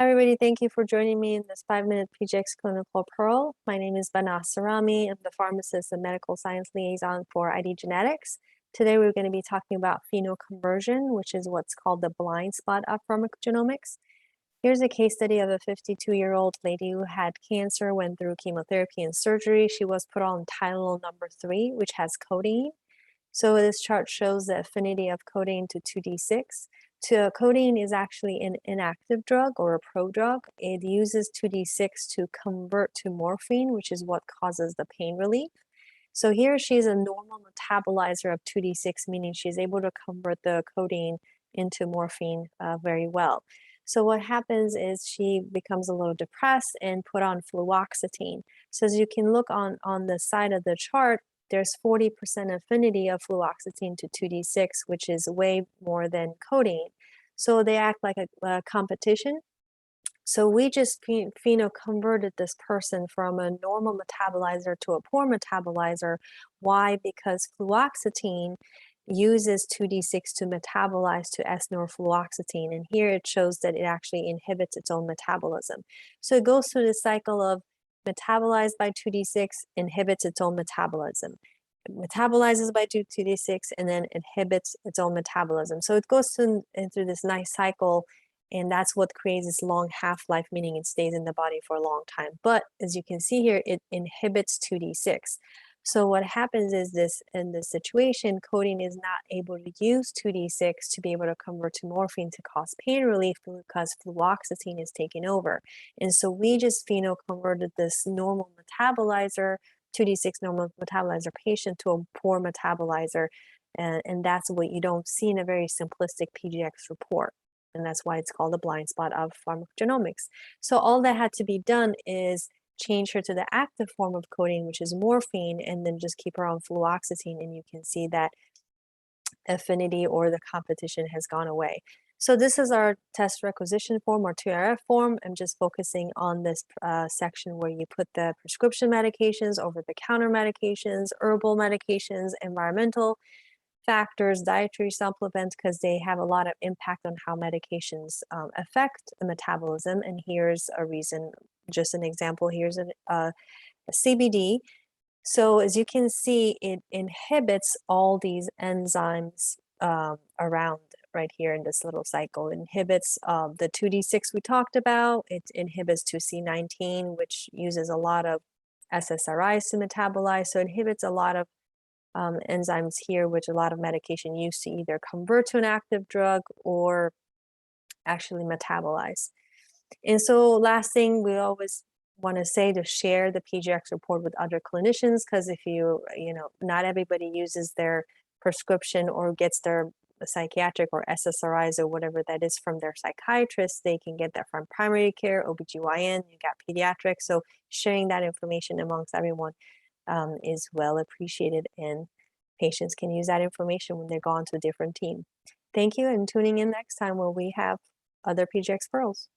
Hi, everybody. Thank you for joining me in this 5-minute PGX Clinical Pearl. My name is Behnaz Sarrami. I'm the pharmacist and medical science liaison for IDgenetix. Today, we're going to be talking about phenoconversion, which is what's called the blind spot of pharmacogenomics. Here's a case study of a 52-year-old lady who had cancer, went through chemotherapy and surgery. She was put on Tylenol number 3, which has codeine. So this chart shows the affinity of codeine to 2D6. Codeine is actually an inactive drug or a prodrug. It uses 2D6 to convert to morphine, which is what causes the pain relief. So here she's a normal metabolizer of 2D6, meaning she's able to convert the codeine into morphine very well. So what happens is she becomes a little depressed and put on fluoxetine. So as you can look on the side of the chart, there's 40% affinity of fluoxetine to 2D6, which is way more than codeine. So they act like a competition. So we just phenoconverted this person from a normal metabolizer to a poor metabolizer. Why? Because fluoxetine uses 2D6 to metabolize to S-norfluoxetine. And here it shows that it actually inhibits its own metabolism. So it goes through the cycle of metabolized by 2D6, inhibits its own metabolism. It metabolizes by 2D6 and then inhibits its own metabolism. So it goes through this nice cycle, and that's what creates this long half-life, meaning it stays in the body for a long time. But as you can see here, it inhibits 2D6. So what happens is in this situation, codeine is not able to use 2D6 to be able to convert to morphine to cause pain relief because fluoxetine is taking over. And so we just phenoconverted this normal metabolizer, 2D6 normal metabolizer patient to a poor metabolizer. And that's what you don't see in a very simplistic PGX report. And that's why it's called the blind spot of pharmacogenomics. So all that had to be done is change her to the active form of codeine, which is morphine, and then just keep her on fluoxetine, and you can see that affinity or the competition has gone away. So this is our test requisition form or TRF form. I'm just focusing on this section where you put the prescription medications, over-the-counter medications, herbal medications, environmental factors, dietary supplements, because they have a lot of impact on how medications affect the metabolism. And here's a reason, just an example. Here's a CBD. So as you can see, it inhibits all these enzymes around right here in this little cycle. It inhibits the 2D6 we talked about. It inhibits 2C19, which uses a lot of SSRIs to metabolize. So it inhibits a lot of enzymes here, which a lot of medication used to either convert to an active drug or actually metabolize. And so last thing, we always want to say to share the PGX report with other clinicians, because if not everybody uses their prescription or gets their psychiatric or SSRIs or whatever that is from their psychiatrist. They can get that from primary care, OBGYN, you got pediatrics. So sharing that information amongst everyone is well appreciated, and patients can use that information when they go on to a different team. Thank you, and tuning in next time where we have other PGX pearls.